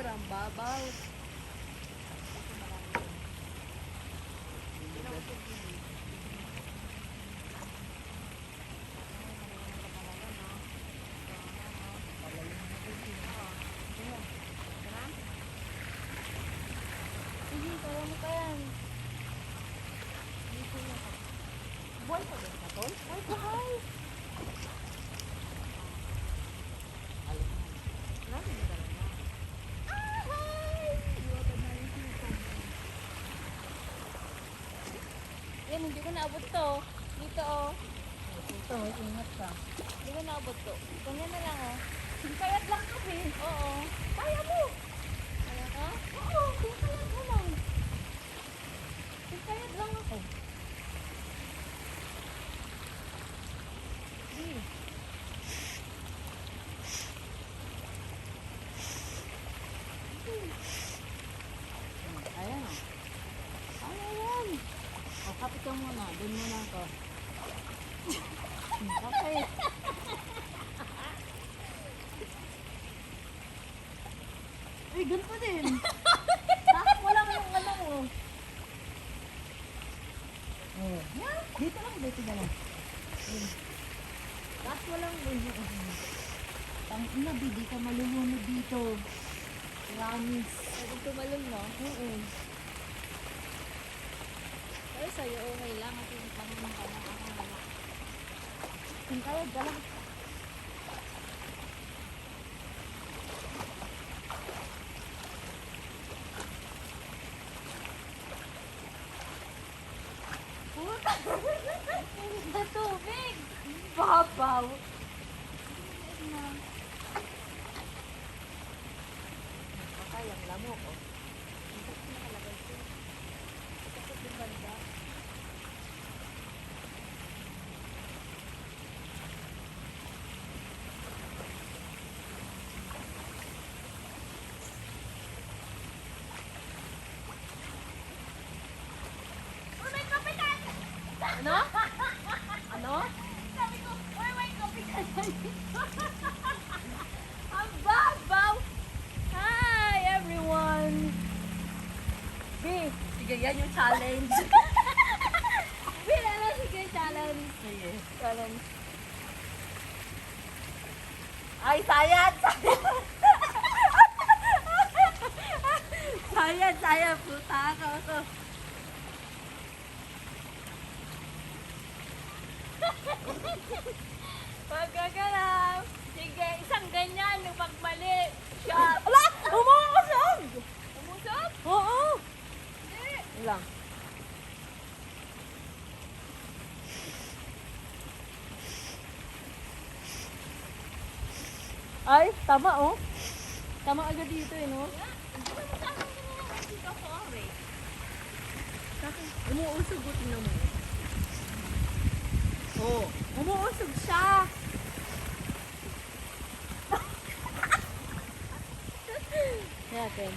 sobrang babaw. Sige, kaya mo pa yan. Buhay pa din ka, Tol? Ay, buhay! Grabe na talaga. Ahay! Iwagad na yung sipon. Yan, hindi ko naabot to. Dito, oh. Ito, ingat ka. Hindi ko naabot to. Ganyan na lang, oh. Singkayat lang kasi. Oo. Kaya mo! Kaya ka? Oo, singkayat mo lang. Singkayat lang ako. Sige. Ayan o. Ayan. O, kapit ka muna. Doon muna ako. Kapit. Uy, ganito din. Tapos mo lang yung ano mo. Oh. Yan. Dito lang, dito na lang. Tapos mo lang Tangina, di ka malulunod dito. Promise. Pwede tumalon, no? Oo. Pero sa'yo, okay lang. At yung pangalan ka na ako wala. Singkayad ka lang. Puta! Sa tubig! Babaw! Patay ang lamok, oh. Hindi ko nakalagay ko. Tapos yung banda. Ano? Ano? Sabi ko, uy, may kapitan ang babaw! Hi, everyone! B, sige, yan yung challenge. B, ano, sige, challenge. Sige. Challenge. Ay, sayad! Sayad, sayad, puta ka. Pagkagalaw. Sige, isang ganyan yung pagbali. Shot. Ala! Umusog! Umusok? Oo! Hindi. Lang. Ay, tama oh. Tama agad dito eh, no? Hindi naman sa akin kanina. Hindi ka sorry. Umuusog ko, tingnan mo. Oh, umuusog siya. Natin.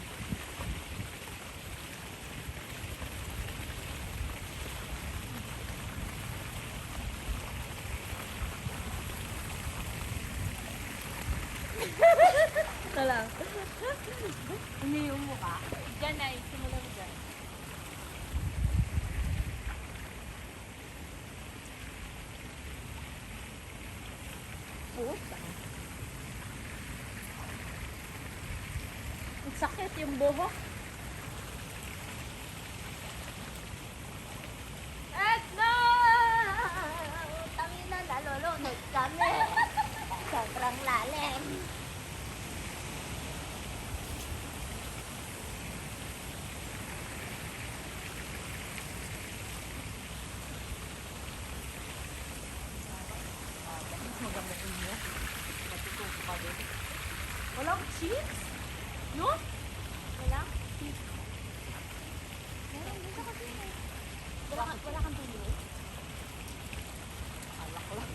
Ito lang. Umiyong mo ka. Diyan ay, simulan mo dyan. Puta. Ang sakit yung buhok. At no! Tangina, nalulunod kami. Sobrang lalim. Walang cheese? No? Wala? Meron dito kasi. Wala kang tuloy. Alak lang.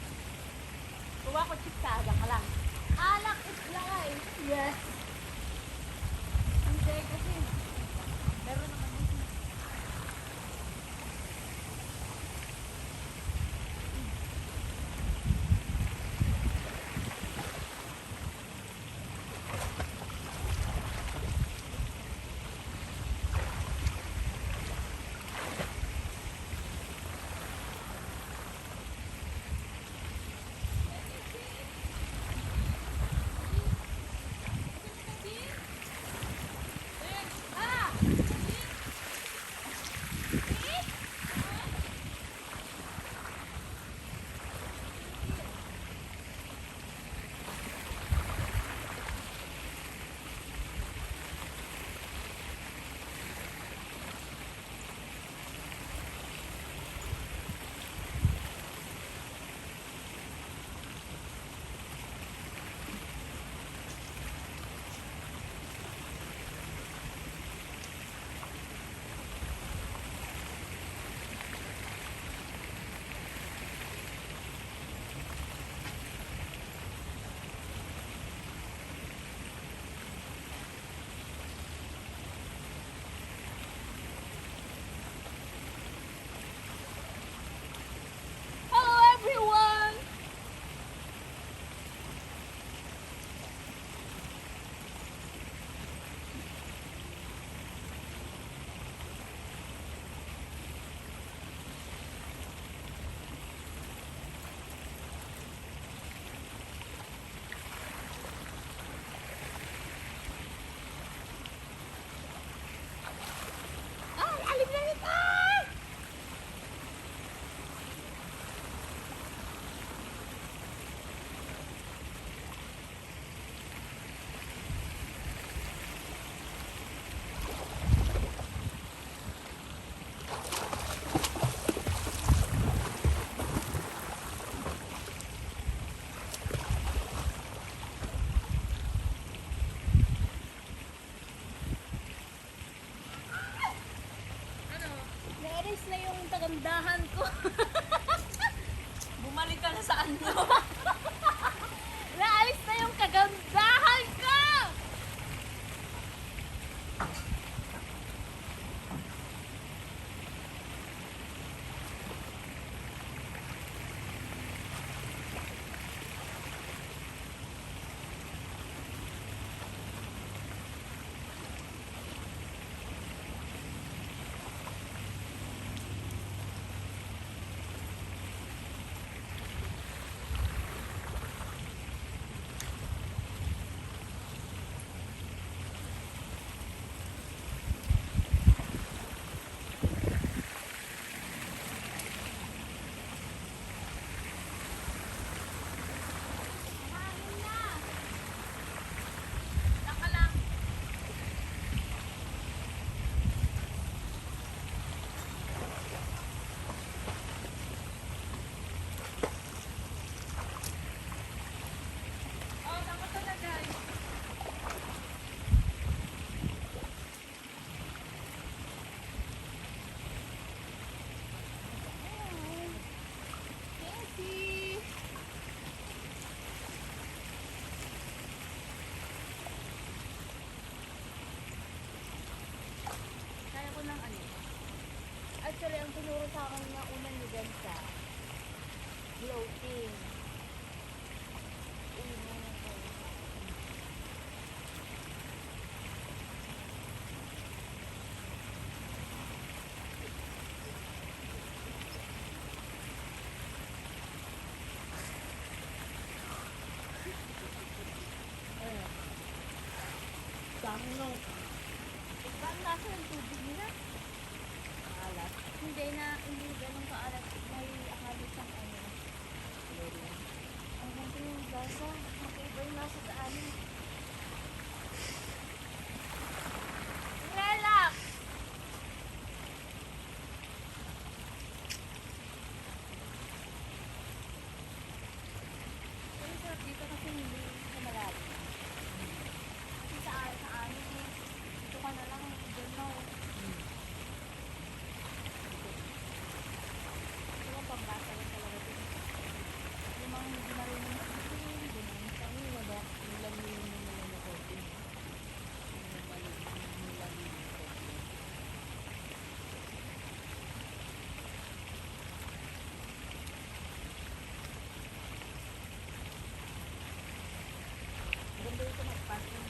kagandahan ko. Bumalik ka na sa ano? Naalis na yung kagandahan ko! Kaya ko ng ano? Actually, ang tinuro sa akin na unang ni Gansa, floating. Dami nung Saan nasa yung tubig nila? alat. Hindi ganun kaalat. May akala siyang ano. Ang ganda yung gasa. Makaiba yung nasa daanin. Relax! Pero sarap dito kasi hindi sa malalim. Kasi sa amin, dito ka na lang, dyan na. Diba pambasa lang talaga dito. Yung mga hindi marunong mag-swim, ganyan. Kami wala. Nilamig mo na lang ako. Nilamig mo. Ganda ito magpasok.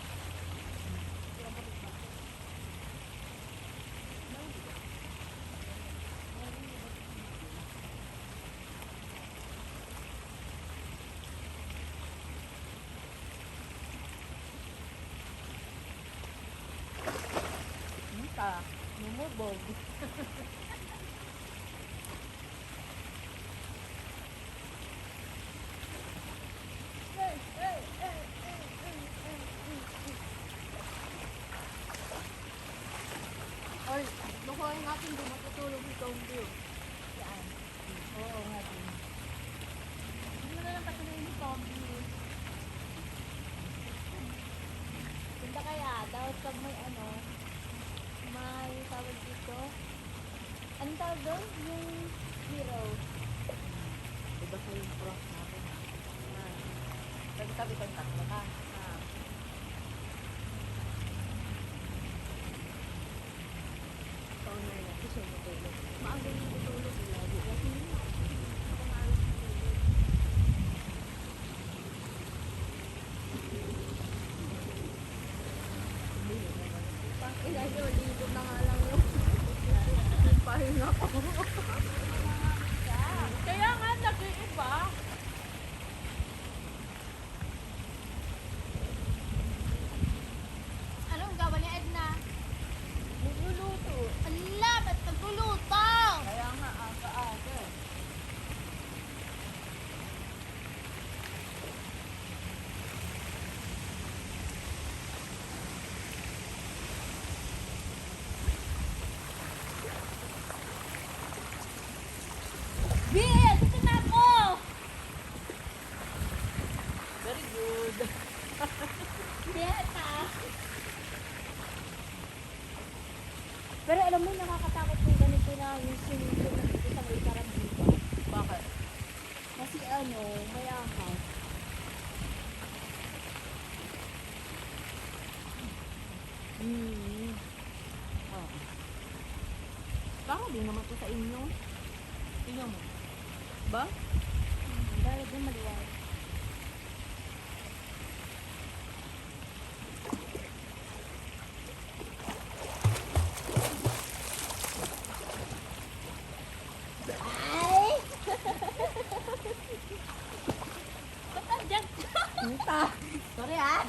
Ka, lumubog. Or, lukuhin natin doon, matutulog itong view. Yan. Oo nga din. Hindi mo na lang patuloy yung zombie. Punta kaya, dapat pag may ano, may tawag dito. Anong tawag doon? Yung hero. Diba sa yung prof natin? Nagsabi kang tatlo ka. Owner na, kasi siya matulog. Maaga yung matulog. Lagi. Kasi hindi ako. Ako maalas matulog. Ilagay, ligo na nga lang yung Pahinga ko. kaya nga, nag-iiba. Anong gawa ni Edna? Nagluluto. Ala, ba't nagluluto? Kaya nga, aga-aga. Bill, dito na ako! Very good. Dieta. Pero alam mo, nakakatakot yung ganito na yung swimming pool na karamihan. Bakit? Kasi ano, may ahas. Oo. Baka din naman to sa inyo. Tingnan mo. Ba? Dahil doon maliwanag. Ay! Ba't andyan ka? Puta! Sorry ah!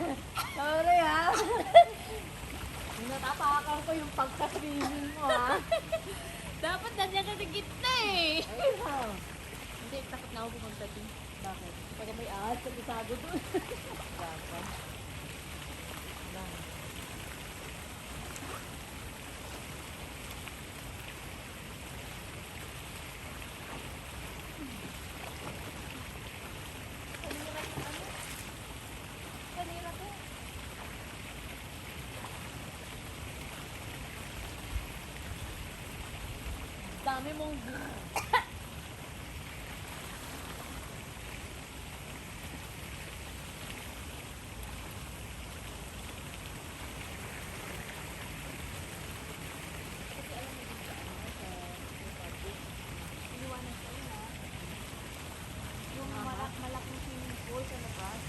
Sorry ah! Natatakan ko yung pagka-swimming mo ah. Dapat nandiyan ka sa gitna eh. Ayun ha. Hindi, takot na ako pumunta din. Bakit? Pag may ahas, pag-isago doon. Baka. Lang. Kanira to ano? Kanira to. Dami mong Kasi alam mo dito ano, sa Republic, iniwanan ko yun ha. Yung malaking swimming pool sa labas.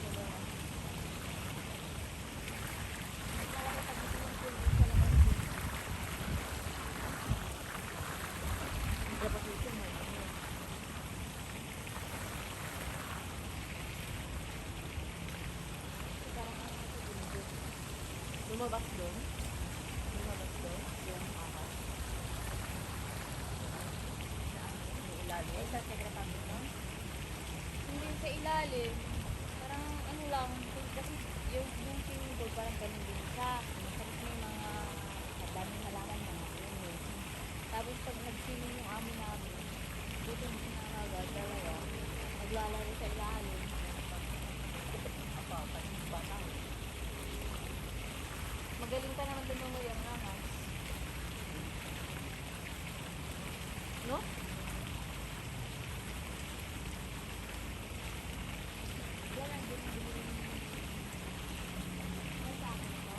Dalawa. Talaga pag swimming pool dun sa labas. Dapat ito mo. Parang ano ito dun. Lumabas doon. Lumabas doon. Yung ahas. Yung ilalim. Sa Czech Republic no? Hindi sa ilalim. Parang ano lang, kasi yung swimming pool parang ganun din siya. Tapos may mga daming halaman na yun eh. Tapos pag nag-swimming yung amo namin, dito yung sinakaga, dalawa, naglalaro sa ilalim. Apa, patis ba na? Magaling ka naman dun ng naman. No? Wala din. Ay, sa akin to?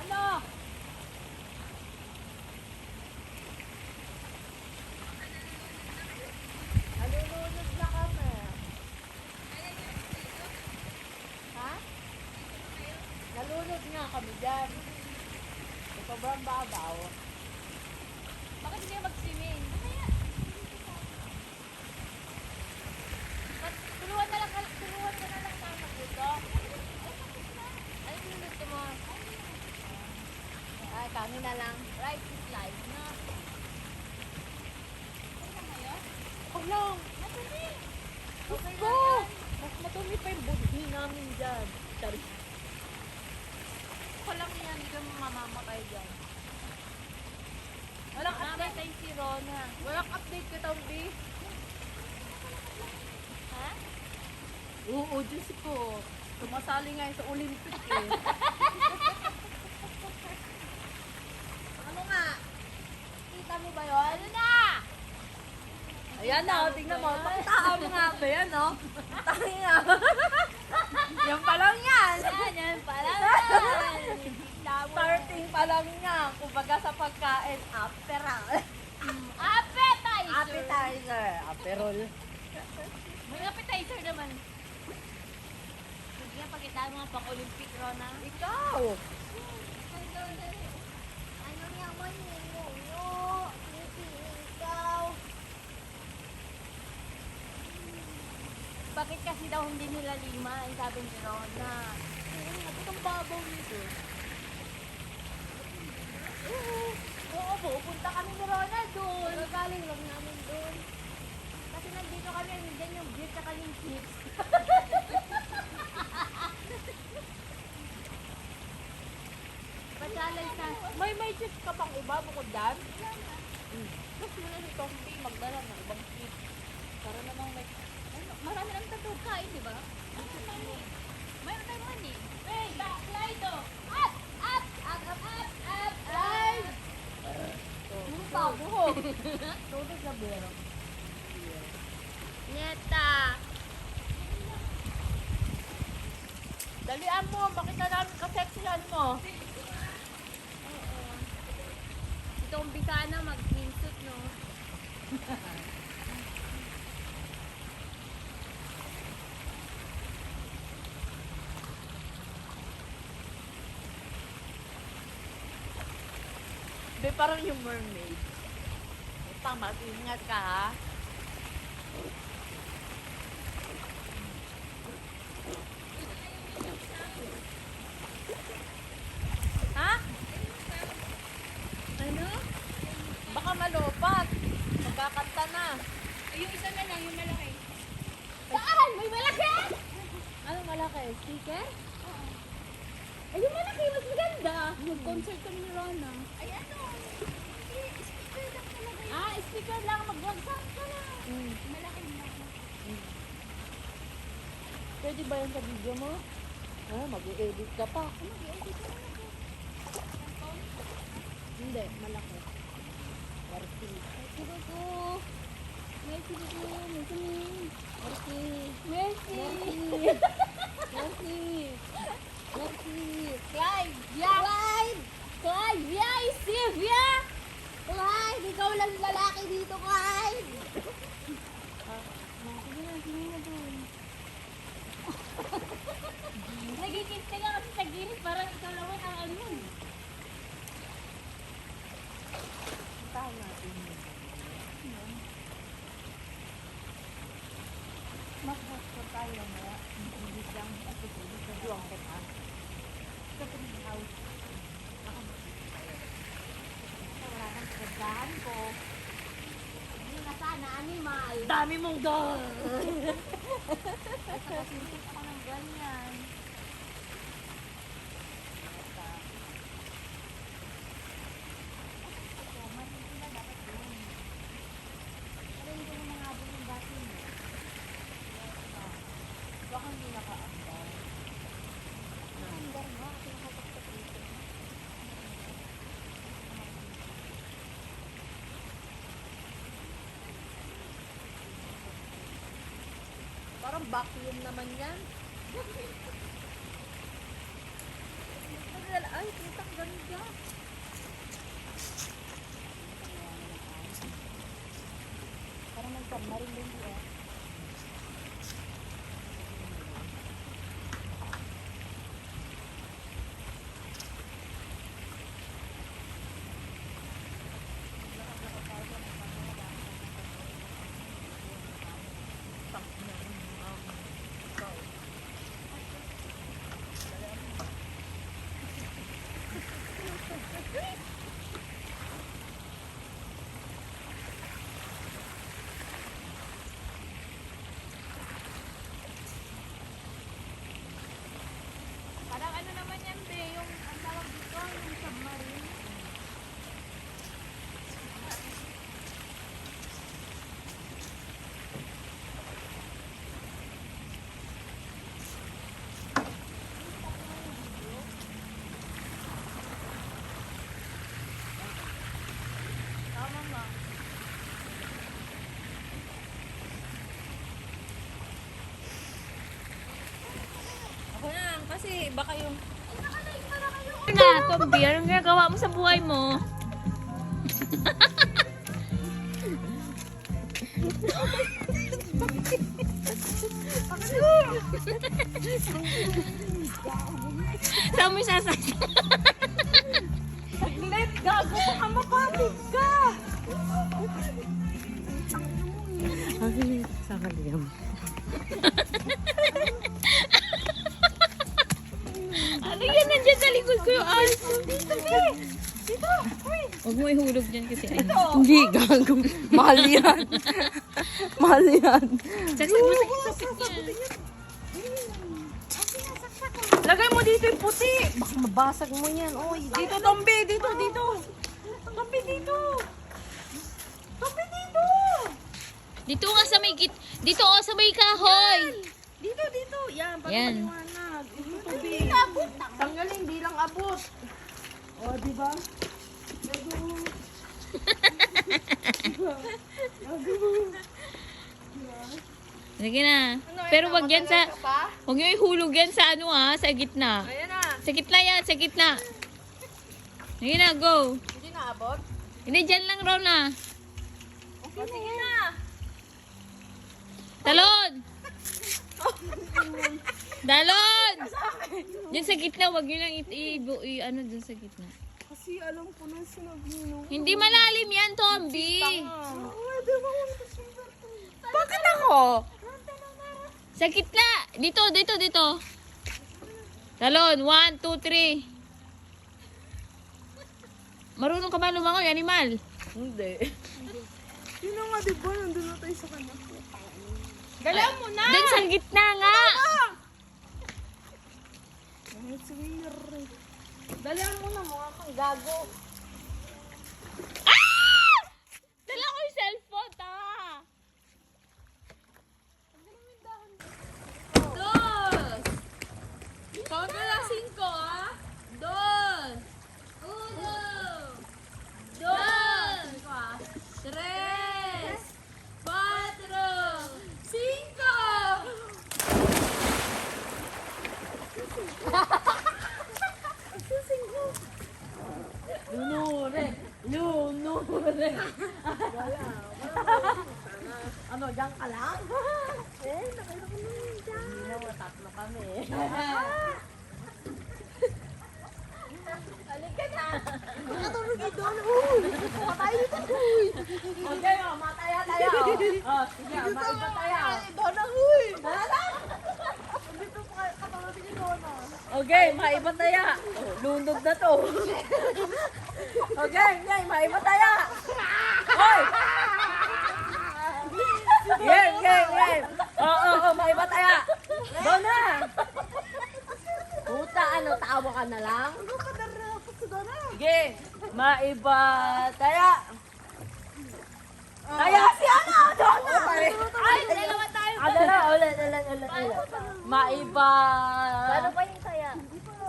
Ano? Nalulunod na kami. Ha? Nalunod nga kami dyan. Sa sobrang babaw. Bakit hindi ka mag-swimming? Tuluan ka na lang tayo magluto. Ano niluto mo? Ay, kami na lang. Rice is life, no? Oh lang! Madali! Okay Go! lang yan. Mas matumi pa yung budhi namin dyan. Sorry. Ako lang yan, hindi ka mamamatay dyan. Walang update. Mamatay si Rona. Walang update ka, Tombi. Ha? Oo, Diyos ko. Tumasali nga yun sa Olympic eh. Ano nga? Kita mo ba yun? Ano na? Ayan na, tingnan mo. Pakitaan mo nga ba yan, no? Tayo nga. Yan pa lang yan. Yan pala yan. Kita mo. Starting pa lang niya. Kumbaga sa pagkain, aperal. Appetizer! Appetizer. Aperol. May appetizer naman. Sige, pakita mo nga pang-Olympic, Rona. Ikaw. Ano naman yun? Ikaw. Bakit kasi daw hindi nila lima? Ang sabi ni Rona. Bakit ang babaw nito? Oo, pupunta kami ni Rona doon. Galing lang namin doon. nandito kami, nandiyan yung beer tsaka yung chips. Pa-challenge na. May chips ka pang iba bukod dyan? Tapos muna si Tompi magdala ng ibang chips. Para namang may... Marami lang tattoo kain, di ba? Mayroon tayong money. Hey, Clydo! Up! Up! Up! Up! Up! Up! Live! Ano pa? Buhok. Tubig na beer. Nieta! Dalian mo, makita namin ka-sexihan mo. Si Tompi sana mag-swimsuit, no? Be, parang yung mermaid. Tama, ingat ka ha. Ha? Ano? Baka malopat. Magkakanta na. Ay, yung isa na lang, yung malaki. Saan? May malaki? Anong malaki? Sticker? Ay, yung malaki, mas maganda. Mag-concert kami ni Rona. Ay, ano? Speaker lang talaga yun. Ah, sticker lang. Mag-wagsak ka na. Malaki na. Pwede ba yan sa video mo? Ah, mag-i-edit ka pa. Mag-i-edit ka na. Hindi, malaki. Warti. Sibuko. May sibuko. May sumin. Warti. Mercy. Warti. Warti. Clyde. Yeah. Clyde. Clyde. Yeah. Sylvia. Clyde. Ikaw lang lalaki dito, Clyde. Sige na doon. Nagigit ka nga kasi sa gilid. Parang ikaw naman ang ano. Puntahan natin yun. Mag-hotspot tayo mo. Hindi lang kasi hindi sa duwang ko pa. Sa free house. Ako wala nang kagandahan ko. Hindi na sana animal. Dami mong dog! Nakasintik ako ng ganyan. Baka hindi nakaandar. Andar nga. Pinakatakot dito. Parang vacuum naman yan. Ay, kitang ganda. Parang may submarine din siya. Parang ano naman yan, be, yung ang tawag dito, yung submarine. Tama nga. Ako na, kasi baka yung Na, Tombi, anong ginagawa mo sa buhay mo? Saan mo sasakit? Let gago, baka mapapig ka! Sa kaliyam. Ano yan? Nandiyan sa likod ko yung alis. Dito, be! Dito! Huwag mo ihulog dyan kasi ay. Hindi, gago. Mahal yan. Mahal yan. Saksak mo, saksak niya. Lagay mo dito yung puti. Baka mabasag mo yan. Oy, dito, Tombi. Dito, dito. Tombi, dito. Tombi, dito. Dito nga sa may dito o sa may kahoy. Dito, dito. Yan, para Yan. maliwanag. Ito, Tombi. Tanggalin, di lang abot. O, di ba? Sige na. Pero wag yan sa wag niyo ihulog yan sa ano sa gitna. Ayan na. Sa gitna yan, sa gitna. Sige na, go. Hindi na abot. Hindi, dyan lang raw na. O, sige na. Talon! Dalon! Diyan sa gitna, wag niyo lang ano dyan sa gitna. Kasi alam ko na sinabi nyo. Hindi malalim yan, Tombi. Bakit ako? Sa gitna. Dito, dito, dito. Talon, 1, 2, 3. Marunong ka ba lumangoy, animal? Hindi. Yun na nga, di ba? Nandun na tayo sa kanya. Galaw mo na! Doon sa gitna nga. Dalihan mo na, mukha kang gago. Ah! Dala ko yung cellphone, ta. Dos. Count na lang 5, ah. Dos. Uno. Dos. Tres. 4. 5. Lunure. Lunure. Ano, diyan ka lang? Nakita ko na yun dyan. Hindi na, matatlo kami. Halika na. Nakatulog ito. Matay dito. Okay, mataya tayo. Sige, maiba tayo. Dona, huy. Dito pa kapatid ni Dona. Okay, maiba tayo. Lundog na to. Okay, maiba tayo. Hoy! Game. Oo, maiba tayo. Dona! Puta, ano, tawa ka na lang? Sige, maiba tayo. Tayo si ano, Dona! Ay, dalawa tayo. Ulit. Maiba. Paano pa yung saya?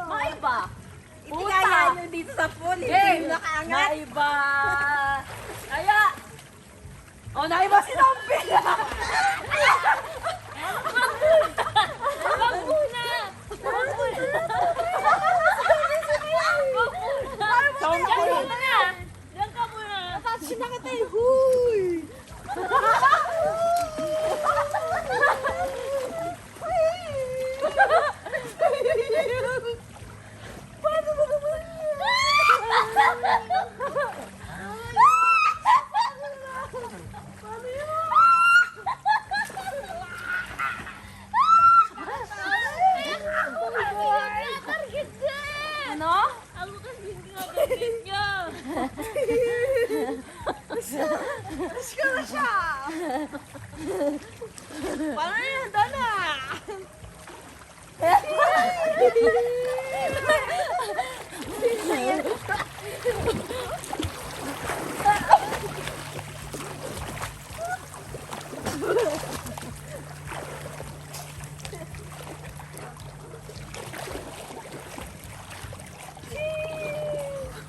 Maiba. Puta. Itigaya nyo dito sa pool. Game. Maiba. Tayo. Oh, naiba si Tompi! Diyan ka muna. Kasi nakita yung huy! Paano ba naman ano? Ako kasi hindi nga bakit niya. Ka na siya! Paano yan, Dana?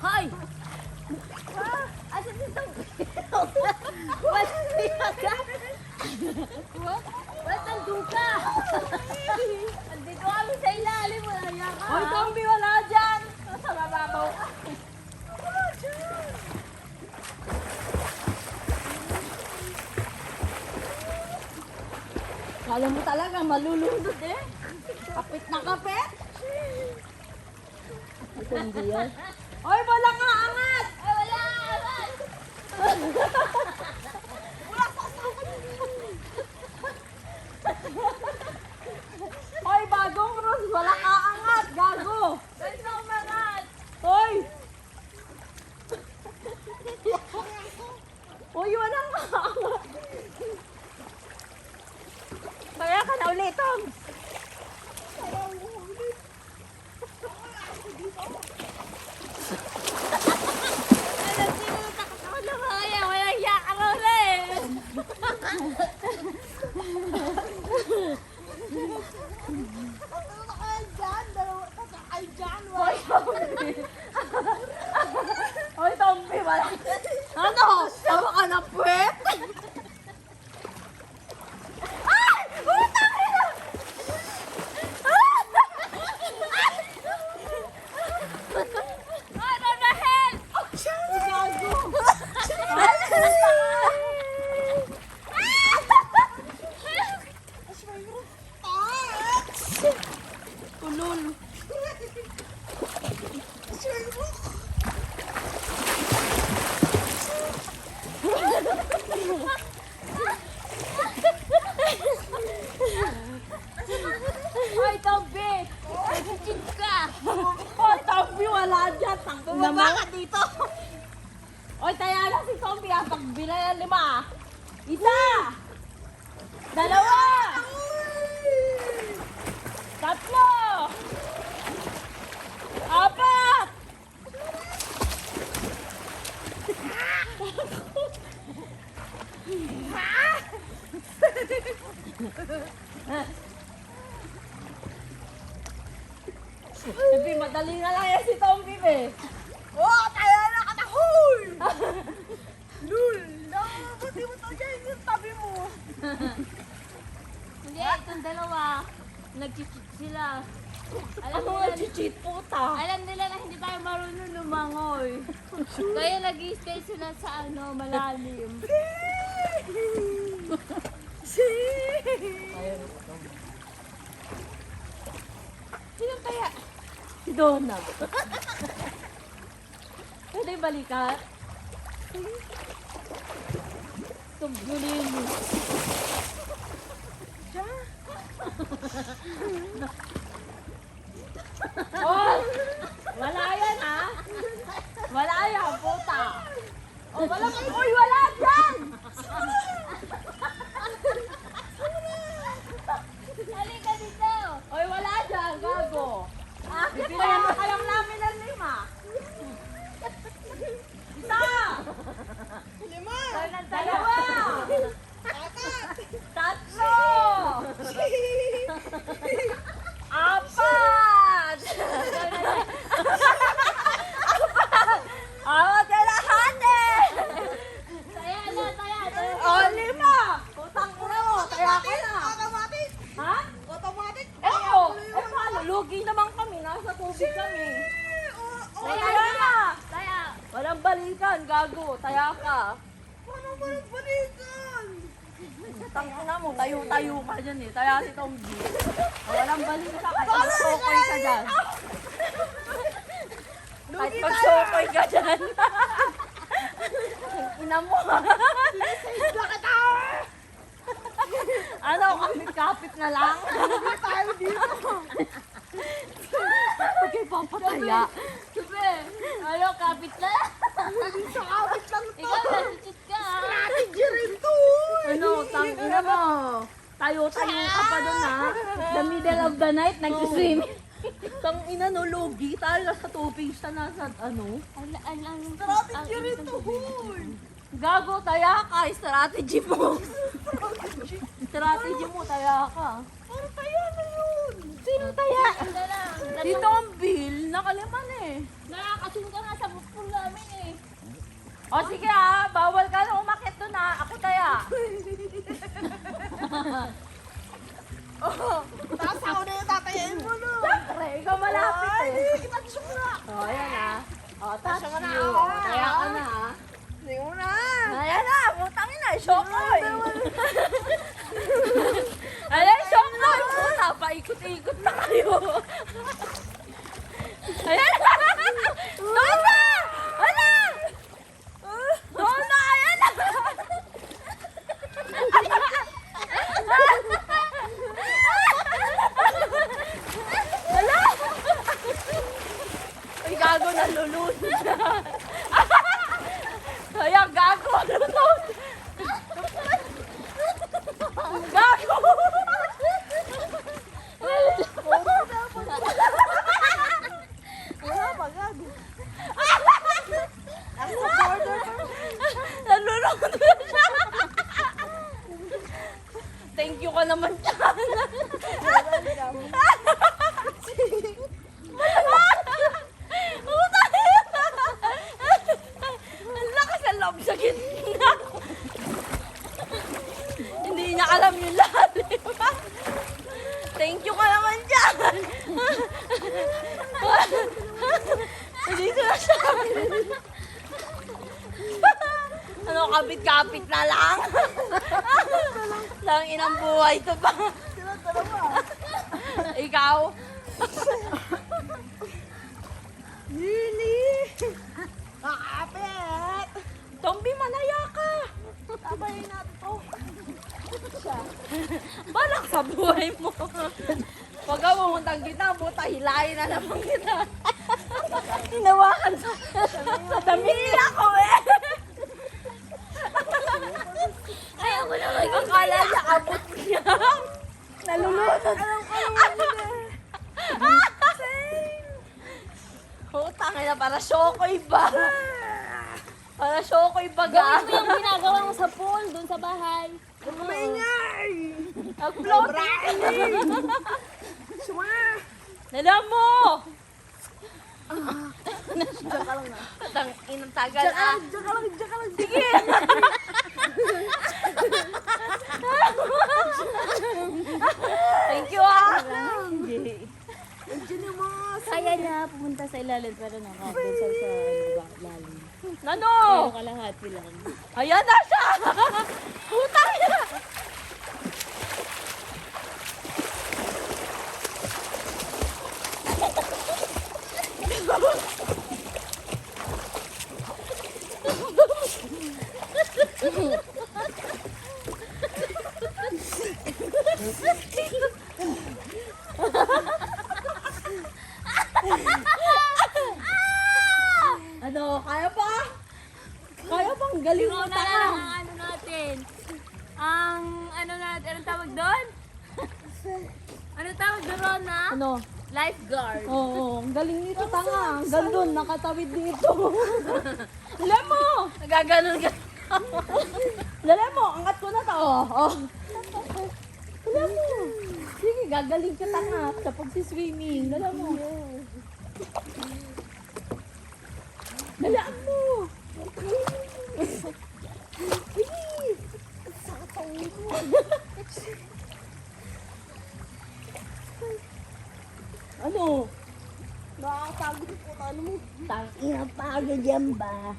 Hoy! Asan si Tompi? Ba't nandun ka? Andito kami sa ilalim. Wala niya ka. Hoy, Tompi, wala dyan! Nasa mababaw ka. Kala mo talaga malulunod eh. Kapit na kapit. Ito hindi yan. Hoy, wala nga angat! Ay, wala! Hoy, bagong rules, wala ka angat, gago! Ba't ka umangat? Hoy! si Zombie ah. Pagbilan 5. Isa! Dalawa! Tatlo! Apat! Sabi, madali na lang yan si Zombie eh. Oh, tayo na katahol! Lul! Buti mo to dyan yung tabi mo. Hindi, itong dalawa. Nag-cheat sila. Alam Ano nila, nga cheat puta? alam nila na hindi tayo marunong lumangoy. Kaya nag-stay sila sa malalim. Sino kaya? Si Donald. Pwede balikan? Tugulin mo. Oh! Wala yan ha? Wala yan, puta! Oh, wala kayo! Uy, wala dyan! Halika dito! Uy, wala dyan, gago! Bibigyan mo kayong namin ng 5. Isa! Lima! Dalawa! Tatlo! Apat! Apat na lahati! Taya na, taya! O, 5! Putang ina mo, kaya ka na! Automatic! Ha? Automatic! Oo! Eh, paano? Lugi naman kami, nasa tubig kami. Taya Taya na! Taya! Walang balikan, gago, taya ka. Paano ba yung balikan? Tangina mo, tayo-tayo ka dyan eh. Taya si Tombi. Walang balikan, kahit magsokoy ka dyan. Kahit magsokoy ka dyan. Ina mo. Ano, kapit-kapit na lang. Tayo dito! Okay, papataya. Sabi, ano, kapit na? Sa kapit lang to! Ikaw, nag-cheat ka ah. Strategy rin to! Ano, tangina mo. Tayo-tayo ka pa dun ha. The middle of the night, nag-swimming. Tang ina no, logi. Tayo sa tubig siya nasa ano. Strategy rin to, hul! Gago, taya ka. Strategy mo. Strategy mo, taya ka. Para tayo na yun! Sino taya? Ano lang. Dito ang bill. Nakaliman eh. Nakakasun ka nga sa pool namin eh. O sige ha, bawal ka na umakit dun ha. Ako taya. Tapos ako na yung tatayain mo, no? Siyempre, ikaw malapit Ay, eh. itatso mo na! O, ayan ha. O, touch Touch mo na you. ako, Taya ka ha? na ha. Hindi mo na! Ayan na, putang ina, shokoy. Ayan, shokoy. Puta, paikot-ikot na kayo. Ayan na. Dona! Ala! Dona, ayan na. Ala! Ay, gago, nalulunod na. Ayan, gago. Lunod. Gago. Wala pa, gago. Nalulunod na siya. Thank you ka naman dyan. Ang lakas ng loob sa gitna. Hindi niya alam yung lalim. Thank you ka naman dyan. Dito na siya. Ano, kapit-kapit na lang. Lang inang buhay to pa. Ikaw? Lili! Kakapit! Tombi, manaya ka. Tabayin natin to. Balak sa buhay mo. Pag umuntang kita, buta, hilahin na naman kita. Hinawakan sa damit ako eh. maiba. Para show ko Gawin ibaga. mo yung ginagawa mo sa pool, dun sa bahay. Kumingay! Nag-float. Suma! Alam mo! Tang inang tagal ah. Diyan ka lang. Sige. Thank you ah. Diyan yung mga... Kaya niya pumunta sa ilalim pero nakabunsa sa lalim. Nano? Pero kalahati lang. Ayan na siya. Putang ina. Ano, kaya pa? Kaya pang galing mo Ikaw na lang ang ano natin. Ang ano natin, anong tawag doon? Ano tawag doon, Rona? Ano? Lifeguard. Oo, ang galing nito tanga. Ang gandun, nakatawid dito. Alam mo! Nagaganon ka. Alam mo, angat ko na to. Oh. Alam mo. Sige, gagaling ka tanga sa pagsiswimming. Alam mo. Dalaan mo. Ano? Nakakapagod po. Ano mo? Tangina pagod yan ba?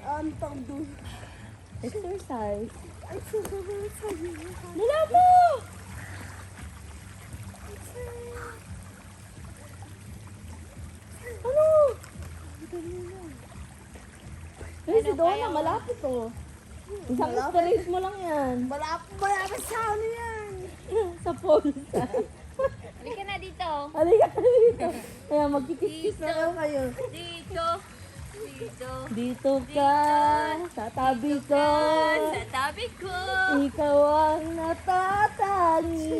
Ang tawag doon. Exercise. Ay, sabi. Dalaan mo! Ano? Ay, si Donna, malapit to. Isang straight mo lang yan. Malapit sa ano yan. Sa pool. Halika na dito. Halika ka dito. Kaya magkikis-kis na lang kayo. Dito. Dito. Dito ka, sa tabi ko. Sa tabi ko. Ikaw ang natatangi.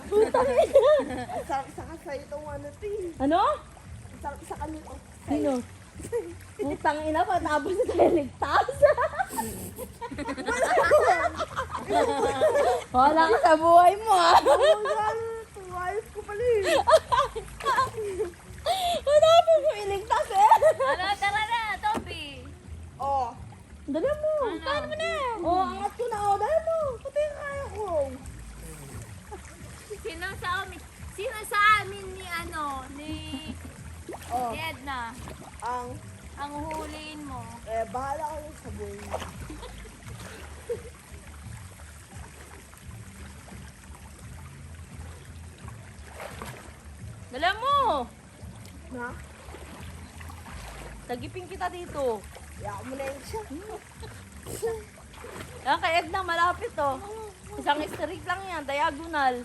Putang ina. Sarap sa kasa itong ano, ting. Ano? Sarap sa kanito. Sino? Putang ina pa, tapos na tayo ligtas. Wala ka sa buhay mo ah. Ayos ko pala eh. Wala po mo iligtas eh. Ano, tara na, Toby. Oh. Dali mo. Paano mo na? Oh, angat ko na. Oh, dali mo. Pati yung kaya ko. Sino sa amin ni ano, ni Oh. Edna, ang huliin mo? Bahala ko yung sabon. Dali mo. Na? Tagipin kita dito. Iyak mo na yun siya. Yan kay Edna, malapit to. Isang straight lang yan, diagonal.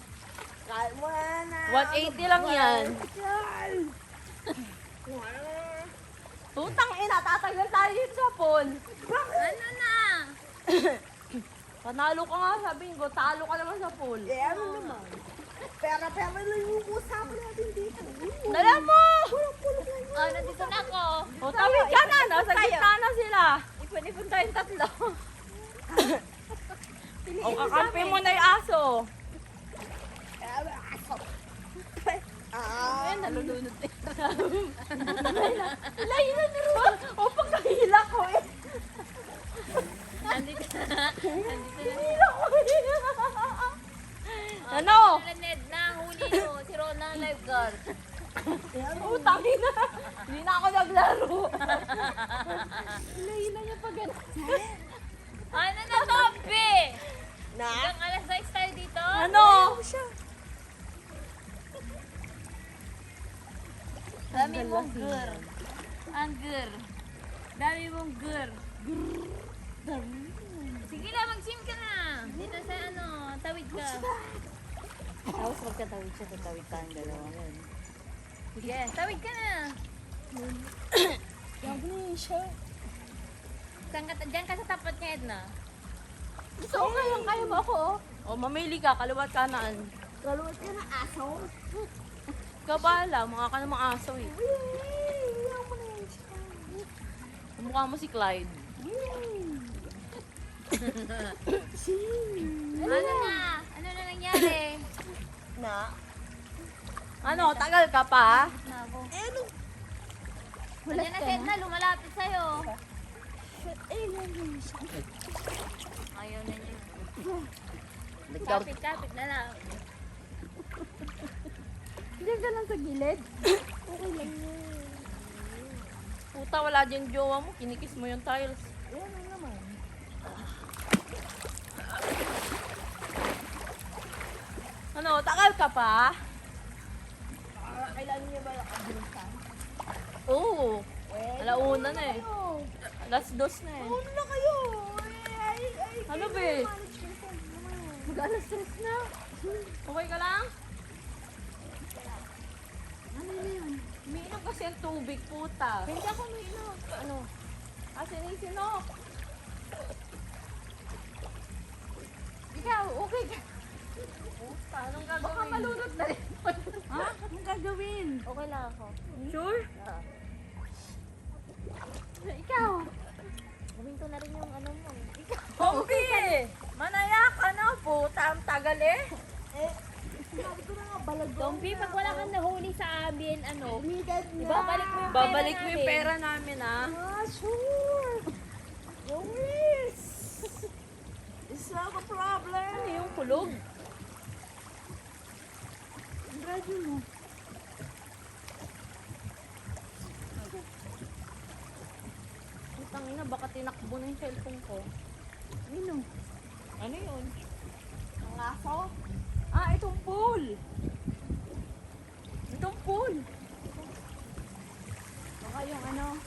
Kaya mo na. 180 lang yan. Yan. Putang ina, tatagal tayo dito sa pool. Ano na? Panalo ka nga, sabihin ko, talo ka naman sa pool. Ano naman? Pera lang yung usapan natin dito. Dali mo! Oh, nandito na ako. O, tawid ka na, nasa gitna na sila. Ipon-ipon tayong tatlo. O, kakampi mo na yung aso. Ayan, nalulunod eh. Layo na ni Ron. O, pagkahila ko eh. Nandito na. Hila ko eh. Ano? Ned na, huli mo. Si Rona ang lifeguard. Utang ina. Hindi na ako naglaro. Hila niya pa gano'n. Ano na, Toby? Na? Hanggang alas 6 tayo dito? Ano? Dami mong gur. Ang gur. Dami mong gur. Sige lang, mag-swim ka na. Dito sa ano, tawid ka. Tapos magkatawid siya, tatawid tayong dalawa. Sige, tawid ka na. Iyak mo na yun siya. Diyan ka sa tapat niya, Edna. Gusto ko kayang kaya mo ako. O, mamili ka, kaliwat kanan. Kaluwat ka na aso. Ikaw bahala, mukha ka namang aso eh. Mukha mo si Clyde. Ano na? Ano na nangyari? Na? Ano, tagal ka pa? Na ako. Ano? Nandiyan na si Edna, lumalapit sa'yo. Ayaw na niya. Kapit-kapit na lang. Diyan ka lang sa gilid. Okay lang yun. Puta, wala dyan jowa mo. Kinikis mo yung tiles. Ayan lang naman. Ano, tagal ka pa? Kailan niyo ba nakabilisan? Oo. Alauna na eh. Alas 2 na eh. Ano na kayo? Ay. Ano be? Mag-alas 3 na. Okay ka lang? Ano na yun? Umiinom kasi ang tubig, puta. Hindi ako umiinom. Ano? Sinisinok. Ikaw, okay ka? Puta, anong gagawin? Baka malunod na rin. Ha? Anong gagawin? Okay lang ako. Sure? Ikaw. Huminto na rin yung ano mo. Tombi! Manaya ka na, puta. Ang tagal eh. Sabi ko na nga, balag ko. Tompi, pag wala kang nahuli sa amin, ano, Umigas na. ibabalik mo yung pera Babalik mo yung namin. pera namin, ah. Ah, sure. Yes. It's not a problem. Ano yung kulog? Radyo mo. Putang ina, baka tinakbo na yung cellphone ko. Ano? Ano yun? Ang aso? Ah, itong pool. Itong pool. Baka yung ano?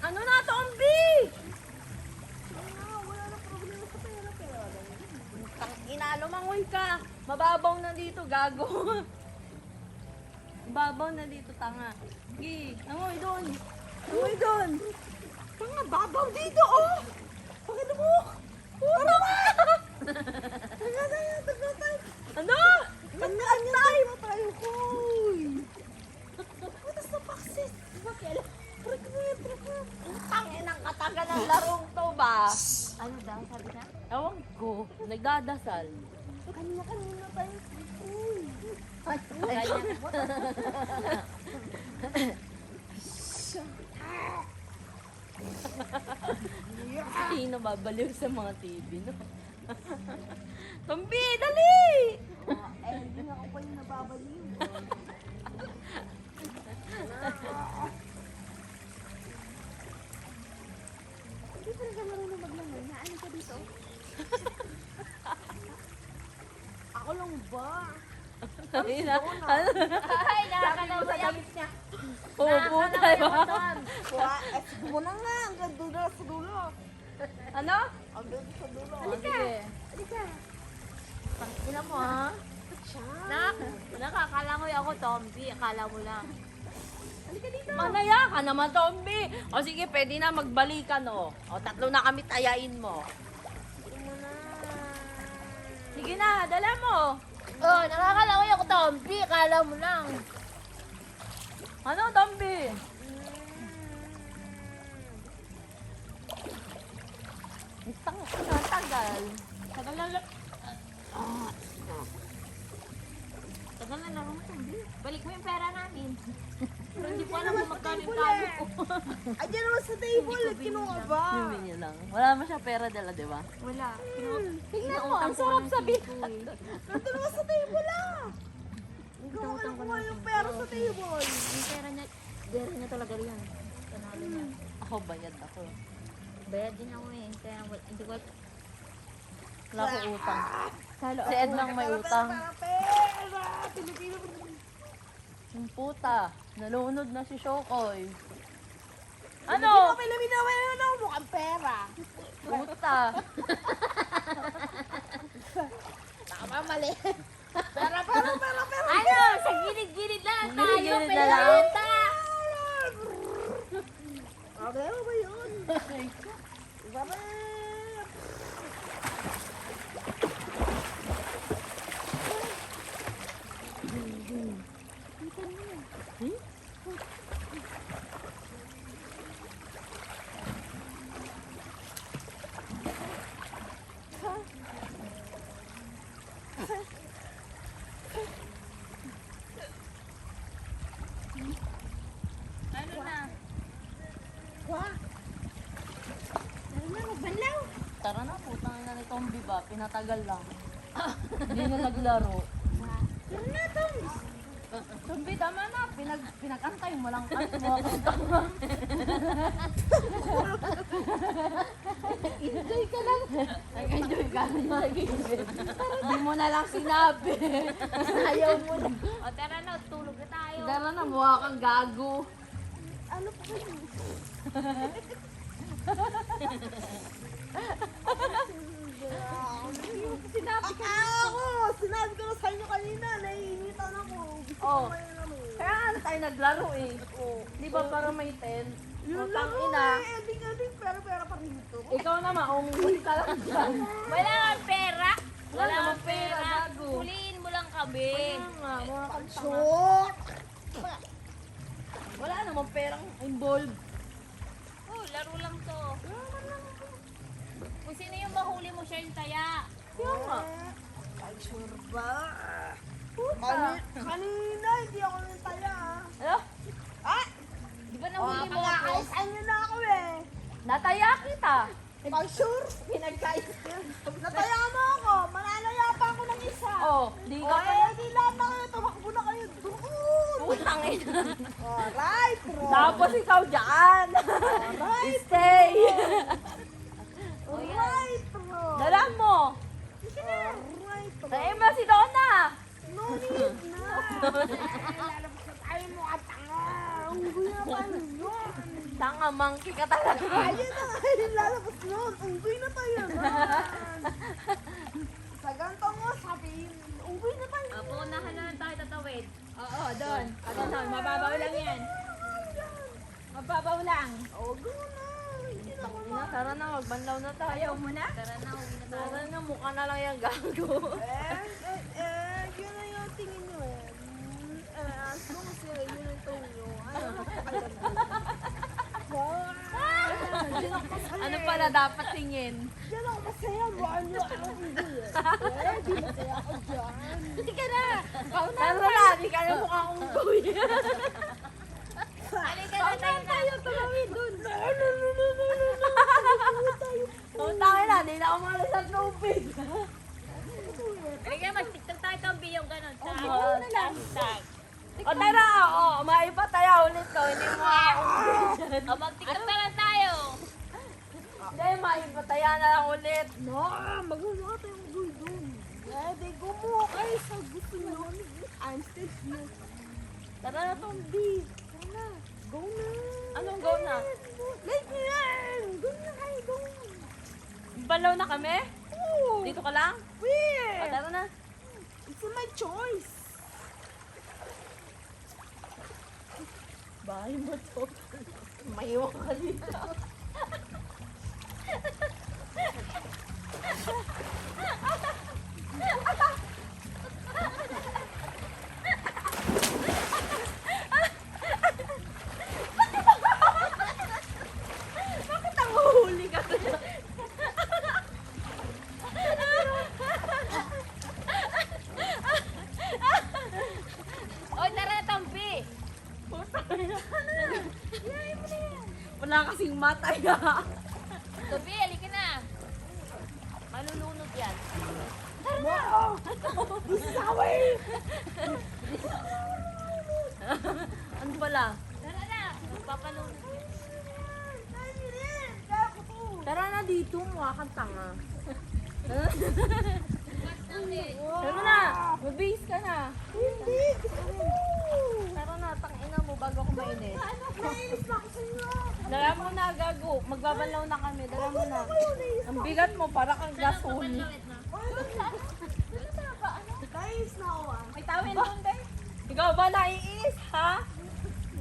Ano na, Tombi? Wala na problema sa pera, pero alam mo. Tangina, lumangoy ka. Mababaw na dito, gago. Mababaw na dito, tanga. Gi, langoy doon. Langoy doon. Mga babaw dito, oh! Pakita mo! Para ba? Taga tayo. Ano? Tandaan tayo koy! Putas na paksis! Bakit? Tanginang kataga ng larong to ba? Ano daw, sabi na? Ewan ko, nagdadasal. Kanina tayo. Uy! Sino babaliw sa mga TV, no? Tombi, dali! Hindi nga ako pa yung nababaliw. Hindi pa rin ka marunong maglangoy. Naano ka dito? Ako lang ba? Ano? Ay, nakakalawa yan. Puputa ba? Muna nga, hanggang dulo sa dulo. Ano? Hanggang sa dulo. Sige. Halika. Tangina mo, ha? Nakakalangoy ako, Tompi. Akala mo lang. Manaya ka naman, Tombi. O sige, pwede na magbalikan, o. O, 3 na kami tayain mo. Sige na, dala mo. Oh, nakakalangoy ako, Tompi. Akala mo lang. Ano, Tombi? Tagal. Tagal na lang. Tagal na lang ako, Tompi. Balik mo yung pera namin. Pero hindi ko alam kung magkano yung tayo ko. Ayan naman sa table, kinuha ba? Bumili lang. Wala naman siya pera dala, di ba? Wala. Tingnan mo, ang sarap sabihin. Nandun naman sa table ah! Ikaw ka nakuha yung pera sa table. Yung pera niya talaga yan. Panalo niya. Ako, bayad ako. Bayad din ako eh. Kaya hindi ko Wala ko utang. Salo Si Ed lang may utang. Pera! Pilipino. Yung puta, nalunod na si Shokoy. Ano? Ano? May lamin na mukhang pera. Puta. Tama, mali. Pera. Ano? Sa gilid-gilid lang tayo. Gilid-gilid na lang. Pinalenta. Problema ba yun? Iba ba? Tara na, putang ina ni Tombi ba? Pinatagal lang. Hindi na naglaro. Tara na, Toms. Tombi, tama na. Pinag-antay mo lang kasi mo ako tama. Enjoy ka lang. Nag-enjoy ka lang nag-enjoy. Hindi mo na lang sinabi. Ayaw mo na. O tara na, tulog na tayo. Tara na, mukha kang gago. Ano pa kayo? Sinabi ko na sa inyo kanina, naiinitan ako. Gusto Oh. ko ngayon ano. Kaya ano tayo naglaro eh. Di ba para may 10? Yun Putang lang ina. Ending, pero pa rin ito. Ikaw naman, umuwi ka lang dyan. Wala kang pera. Wala namang pera, gago. Huliin mo lang kami. Kaya nga, mukha kang tanga. Shoot! Wala namang perang involved. Oh, laro lang to. Kung sino yung mahuli mo, siya yung taya. Kaya nga. Ay, sure ba? Kanina, hindi ako nantaya. Ano? Ah! Di ba nahuli mo ako? Pinagkaisan niyo na ako eh. Nataya kita. Ay, sure? Pinagkaisan. Nataya mo ako. Mananaya pa ako ng isa. Oh, di ka pa. Di lahat na kayo. Tumakbo na kayo doon. Putang ina. Alright, bro. Tapos ikaw dyan. Alright, Stay. alright, bro. Dala mo. Alright, bro. Dahil mo si Donna. No need na. Lalabas na tayo mo at tanga. Ang guya pa nun. Tanga, monkey ka talaga. Ayun na nga yung lalabas nun. Unggoy na tayo nun. Sa ganito mo, sabihin, unggoy na tayo. Apo, unahan na lang tayo tatawid. Oo, doon. Ano doon? Mababaw lang yan. Mababaw lang. O, go na. Hindi na ako Ina, tara na, magbanlaw na tayo. Muna? Tara na, uwi na tayo. Tara na, mukha na lang yung gago. Yun na yung tingin nyo eh. As long as yun yung tingin nyo, ano na Ano pala dapat tingin? Diyan ako masaya, buwan nyo ako hindi eh. Di masaya ako dyan. Hindi ka na. Tara na, hindi ka na mukha kong boy. Halika na tayo. Tumawid dun. Oh, tayo na, hindi na ako malas sa tubig. Halika na, mag-tiktok tayo itong biyong ganon. Tag, Oo, tag, tag. O tara, maiba tayo ulit ko. Hindi mo akong O, mag-tiktok na lang tayo. Hindi, maiba tayo na lang ulit. No, magawa tayong goal doon. Di gumawa kayo sa gusto nyo. I'm still here. Tara na, Tombi. Sana, go na. Anong go na? Like yan! Go na kayo, go. Balaw na kami? Oo. Dito ka lang? O, Weird. tara na. It's my choice. Bahay mo to. Maiwan ka dito. Bakit ang huhuli ka doon? Oy, tara na, Tampi. Wala kasing mata ya. Tampi, halika na. Malulunod yan. Ano pala? Tara na. Magpapalunod yan. Tara na dito, mukha kang tanga. Tara na, mabihis ka na. Hindi, gusto ko. Tara na, tangina mo bago ako mainit. Nainis na ako sa inyo. Dala mo na, gago. Magbabalaw na kami. Dala mo na. Ang bigat mo, para kang gasol. Nainis na ako ah. May tawin doon, day. Ikaw ba naiis, ha?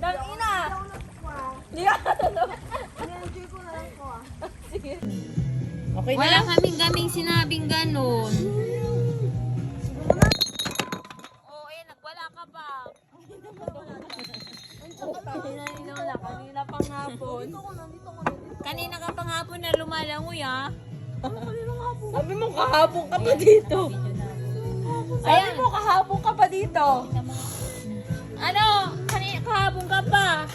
Dangina. Hindi ako nagkuha. Hindi ka natulog. In-enjoy ko na lang ko ah. Sige. Okay na? Wala kaming sinabing ganon. Oo, nagwala ka ba? Kanina pang hapon. Kanina ka pang hapon na lumalangoy, ah. Sabi mo kahapon ka pa dito. Sabi mo kahapon ka pa dito. Ano? Kanina kahapon ka pa.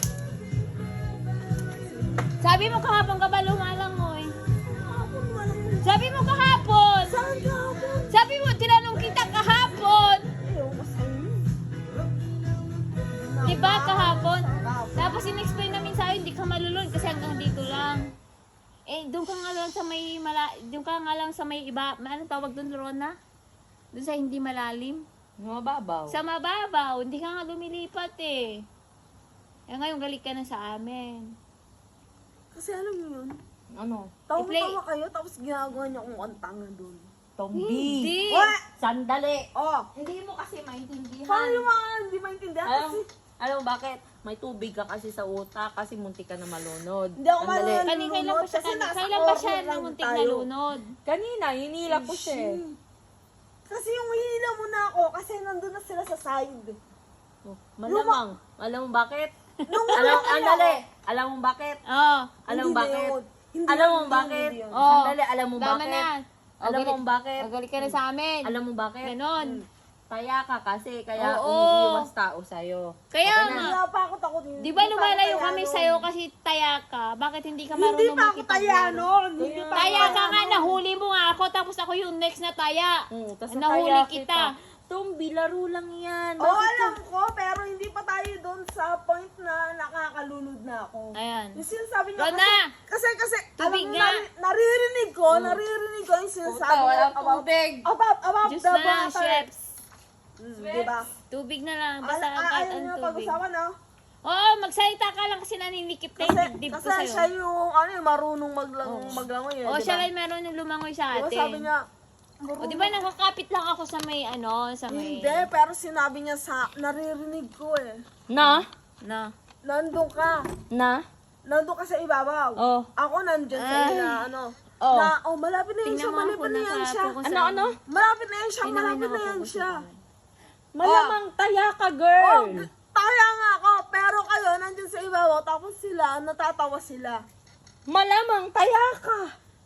Sabi mo kahapon ka ba lumalangoy? Ako walang kahapon. Tapos in-explain namin sa'yo, hindi ka malulod kasi hanggang dito lang. Eh, doon ka nga lang sa may doon ka nga lang sa may iba, anong tawag doon, Rona? Doon sa hindi malalim. Mababaw. Sa mababaw, hindi ka nga lumilipat eh. Eh ngayon, galit ka na sa amin. Kasi alam mo yun, Ano? tawa-tawa kayo, tapos ginagawa niya kung ang tanga doon. Tombi. Hindi. Sandali. Oh, Hindi mo kasi maintindihan. paano yung mga hindi maintindihan? Kasi Alam mo bakit? May tubig ka kasi sa utak kasi muntik ka na malunod. hindi ako Sandali. Kailan ba siya, Kasi nasa kailan ba siya corner lang namuntik tayo. na lunod? Kanina, hinila ko siya eh. Kasi yung hinila mo na ako, kasi nandun na sila sa side. Oh, malamang. Alam mo bakit? Nung Alam mo bakit? Oo. Alam mo bakit? Hindi Alam mo yun, bakit? hindi yun. Oh. Sandali, alam mo Tama bakit? na. Alam mo bakit? Galit ka na sa amin. Alam mo bakit? Ganon. Kaya ka kasi, kaya Oo. umiiwas tao sa'yo. Kaya Okay na. nga. Wala pa ako takot. Di ba lumalayo kami sa'yo kasi taya ka? Bakit hindi ka Hindi marunong pa ako taya makipaglaro? noon. Hindi pa Taya ako ka nga, noon. nahuli mo nga ako, tapos ako yung next na taya. Tas Nahuli nataya kita. Tombi, laro lang yan. Oo, alam ko, pero hindi pa tayo doon sa point na nakakalunod na ako. Ayan. Yung sinasabi niya Rona! kasi alam Tubig mo, nga. naririnig ko yung sinasabi Puta, walang about, tubig. about Diyos the na lang, water. chefs. Diba? Tubig na lang, basta kahit Ayaw ang niyo tubig. pag-usapan, no? Oo, magsalita ka lang kasi naninikip na yung dibdib ko Kasi siya sa'yo. yung, marunong maglangoy. Oo, diba? siya lang meron yung lumangoy sa Diba atin. sabi niya, O, di ba nakakapit lang ako sa may sa may... hindi, pero sinabi niya naririnig ko eh. Na? Na. Nandun ka. Nandun ka sa ibabaw. Oh. Ako nandyan sa Ay. ina, Oh. malapit na yan Tingnan siya, mo malapit ako, na yan siya. nakapokus Ano? Malapit na yan siya, Tingnan mo malapit na yan nakapokus siya. Malamang taya ka, girl. Taya nga ako, pero kayo nandyan sa ibabaw, tapos sila, natatawa sila. Malamang taya ka.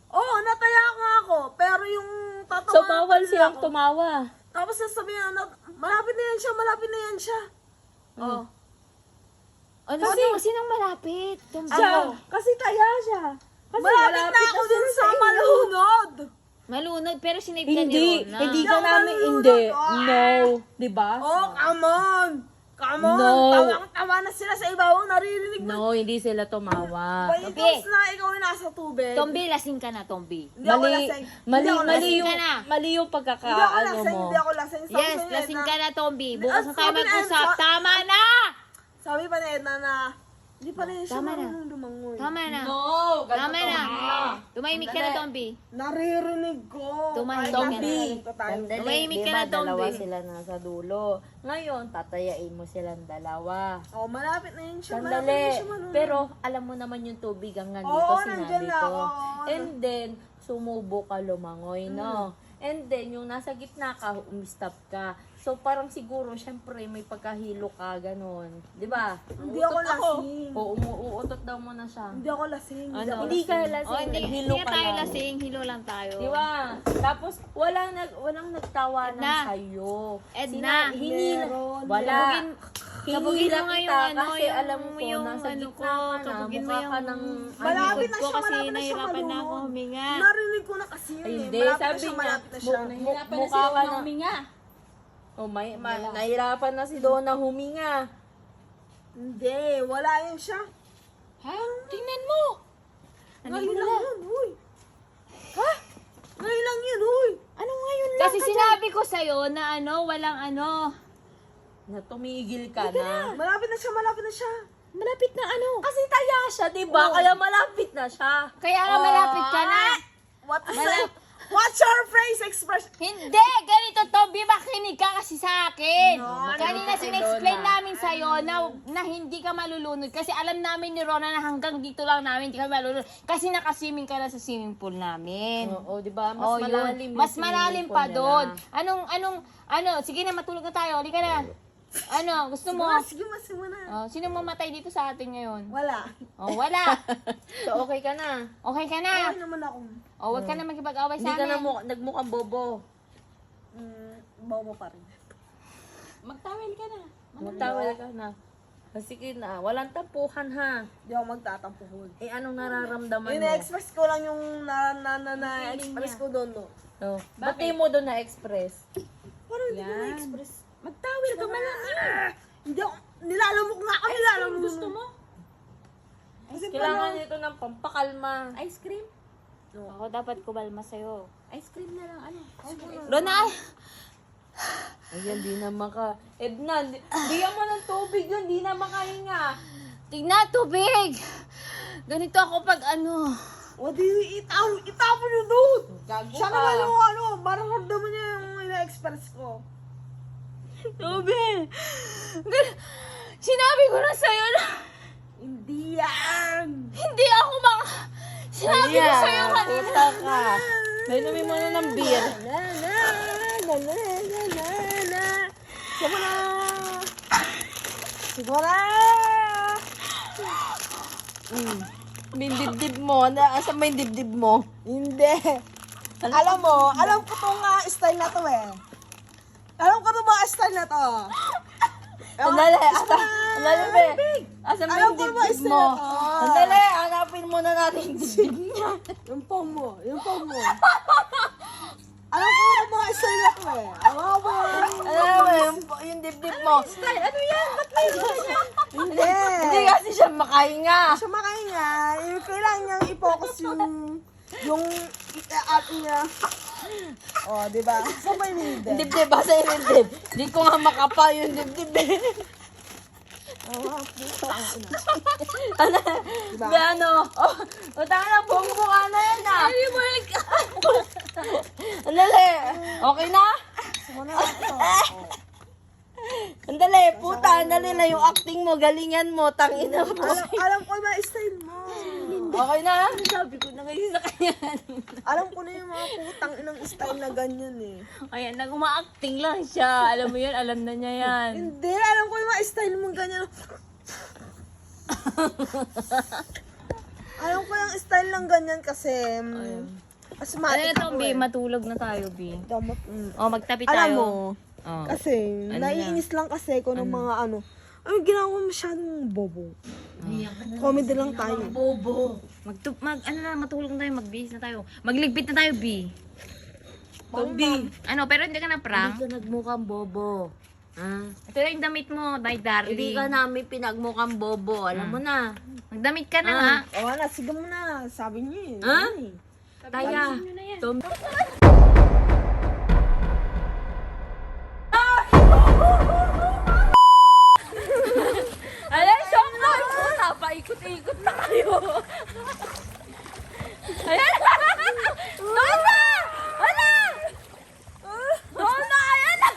Oo, nataya nga ako, pero yung tatawa. So, bawal siyang tumawa. Tapos sasabihin, malapit na yan siya, malapit na yan siya. Oh. Ano, sinong malapit? Siya, kasi taya siya. Kasi Malapit na ako dun sa malunod. Malunod, pero sinave ka ni Hindi, Rona. hindi ka Hindi ako namin, malunod. hindi. Ah. No, di ba? Oh, come on. Come on. No. Tawang-tawa na sila sa ibabaw, naririnig mo. No, hindi sila tumawa. Paitos na ikaw yung nasa tubig. Tombi, lasing ka na, Tombi. Hindi ako lasing. Hindi ako Mali lasing. yung, ka na. mali yung Hindi ako pagkakaano lasing, mo. hindi ako lasing. Sabi Yes, ni lasing Edna- ka na, Tombi. Bukas na tayo Sabi ni mag-usap. Edna- Tama na! Sabi pa ni Edna na, hindi pa rin siya Tama na. marunong lumangoy. Tama na. No, Tama na. Tumahimik ka na, Tombi. Naririnig ko. Tumahimik Kahit ka na. narinig ko tayo. Sandali, Tumahimik ka di ba, na, Tombi. dalawa sila nasa dulo. Ngayon, tatayain mo silang dalawa. Oh, malapit na yun siya. Malapit na Sandali. siya marunong. Pero, alam mo naman yung tubig hanggang Oo, dito, nandyan sinabi na ko. ako. And then, sumubo ka lumangoy, no? And then, yung nasa gitna ka, umistop ka. So, parang siguro, syempre, may pagkahilo ka, ganun. Di ba? Hindi ako lasing. O, uutot daw mo na siya. Hindi ako lasing. Ano? Hindi ka lasing, Oh, hindi naghilo nga ka tayo lang. lasing. Hilo lang tayo. Di ba? Tapos, walang nagtawanan Edna. sa'yo. Edna. Meron. Wala. Kabugin mo nga yung kita ano, kasi yung- alam ko, yung nasa ano gitna ko, ka na, kabugin mo mukha ka yung- ng... Malapit na ko siya, kasi malapit na siya nahirapan na ako malunod. huminga. Narinig ko na kasi yun Ay, eh. hindi, Malapit na sabi siya, niya, malapit na siya. mukha ka na huminga. Oh, nahirapan na si Donna huminga. Hindi, wala yun siya. Ha? Tingnan mo! Ngayon lang yun, huy. Ha? Ngayon lang yun, huy. Ano ngayon lang? Kasi sinabi ko sa'yo na walang Na tumigil ka na. Malapit na siya, malapit na siya. Malapit na ano? Kasi taya siya, di ba? Kaya malapit na siya. Kaya nga malapit ka na. What's your face expression? Hindi! Ganito to, makinig ka kasi sa akin. Kanina kasi sinexplain Donna. namin sa'yo na hindi ka malulunod. Kasi alam namin ni Rona na hanggang dito lang namin hindi ka malulunod. Kasi nakaswimming ka na sa swimming pool namin. Oo, di ba? Mas Oh, yun. malalim yung Mas swimming malalim pool pa nila. doon. Sige na, matulog na tayo. Halika na. Gusto mo? Sige, muna. Oh, sino mamatay dito sa atin ngayon? Wala. Oh, wala. So, okay ka na. Okay ka na. Okay naman ako. Oh, wag ka na makipag-away Hindi sa ka na amin. nagmukhang bobo. Bobo pa rin. Magtawel ka na. Magtawal ka na. Sige na, walang tampuhan ha. Hindi ako magtatampuhol. Eh, anong nararamdaman mo? Ina-express ko lang yung na-express ko doon, no? Oh, ba't di mo doon na-express? Parang hindi ko na-express. Magtawil ka man. Hindi ako, Nilalamok nga ako, nilalamok. Gusto mo? Kasi Kailangan nito ng pampakalma. Ice cream? Ako dapat kumalma sa'yo. Ice cream na lang, ano? Rona! Ayan, di na Edna, bigyan mo ng tubig yun, di na makahinga. Tignan, tubig! Ganito ako pag ano. O di, itapon nyo doon. Gago Siya naman yung mararamdaman niya yung ina-express ko. Tubig! Sinabi ko na sa'yo na Hindi yan. hindi ako Sinabi ko sa'yo kanina. Puta ka. Nainumin mo na ng beer. Sige na. Sige na. Yung dibdib mo. Asa mo yung dibdib mo? Hindi. Alam mo, alam ko tong style na to eh. Alam ko tong mga style na to. Sandali, be. Asa mo Alam yung ko ba dibdib style mo? na to? Sandali, hanapin muna natin yung dibdib niya. Yung pong mo, yung pong mo. Alam ko tong mga style na to eh. Alam mo. Alam mo, yung dibdib mo. Ano yan? Ba't may ganyan? Hindi. Hindi kasi siya makahinga. Siya makahinga, yung kailangan niyang i-focus yung ate niya. O, di ba? So, may need. Dibdib, basta yung dibdib. Hindi ko nga makapa yung dibdib eh. Diba? Be, ano? Utang na, buong-buka na yan ah. Andali. Okay na? Muna lang ito. Andali, puta. Andali na yung acting mo. Galingan mo. Tangina mo. Alam ko yung mga style mo. Okay na? Sabi ko na kayo sa kanya. Alam ko na yung mga putang inang style na ganyan eh. Ayan, nag-uma-acting lang siya. Alam mo yun, alam na niya yan. Hindi, alam ko yung mga style mo ganyan. Alam ko yung style lang ganyan kasi Ano asthmatic ito, ako B? eh. Matulog na tayo, B. Damot. O, magtabi tayo. Alam mo, Oh. kasi Ano naiinis lang kasi ko ng mga ano. Ay, ginawa mo masyadong bobo. Comedy lang tayo. Bobo. Matulog na tayo, magbihis na tayo. Magligpit na tayo, B. Tombi. Ano, pero hindi ka na prank. Hindi ka nagmukhang bobo. Ah, Ito na yung damit mo, my darling. hindi ka namin pinagmukhang bobo. Alam mo na. Magdamit ka na, ha? O, na, sige mo na. Sabi niyo eh. Ha? Ano eh. Taya. Tombi. Alay, shock na! Puta, paikot-ikot na kayo. Ayan! Doon na! Wala! Doon na! Ayan na!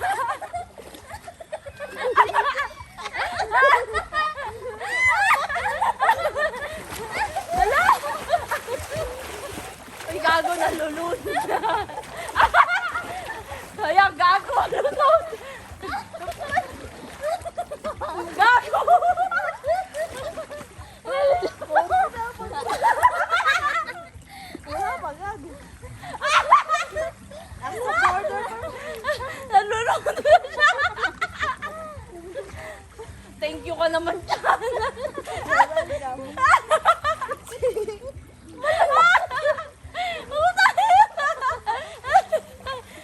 Wala! Ay, gago na lulunod na. Kaya gago, lulunod. Gago! Wala pa, gago. Nalulunod na siya. Thank you ka naman dyan.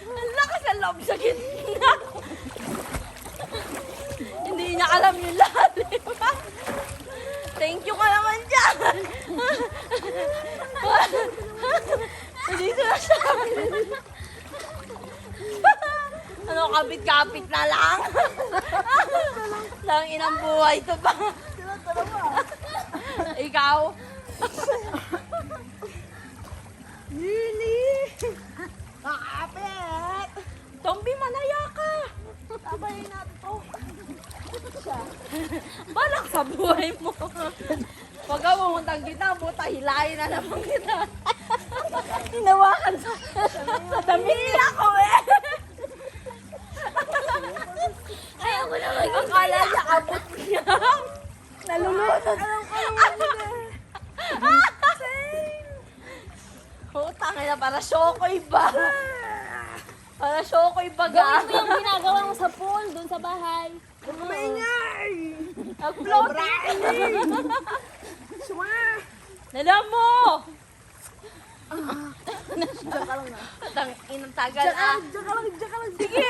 Ang lakas ng loob sa gitna. Hindi niya alam yung lalim. Thank you ka naman dyan. Dito na siya. Ano, kapit-kapit na lang. Lang inang buhay to ba? Ikaw? Lili! Kakapit! Tombi, manaya ka. Tabayin natin to. Balak sa buhay mo. Pag umuntang kita, buta, hilahin na naman kita. Hinawakan sa damit niya ako eh. Ayaw ko na mag akala niya abot niya. Nalulunod. Utang na para Shokoy ba? Para Shokoy ba ga? Gawin mo yung ginagawa mo sa pool, dun sa bahay. Maingay! Upload! Nalam mo! Tang inang tagal ah. Diyan ka lang. Sige!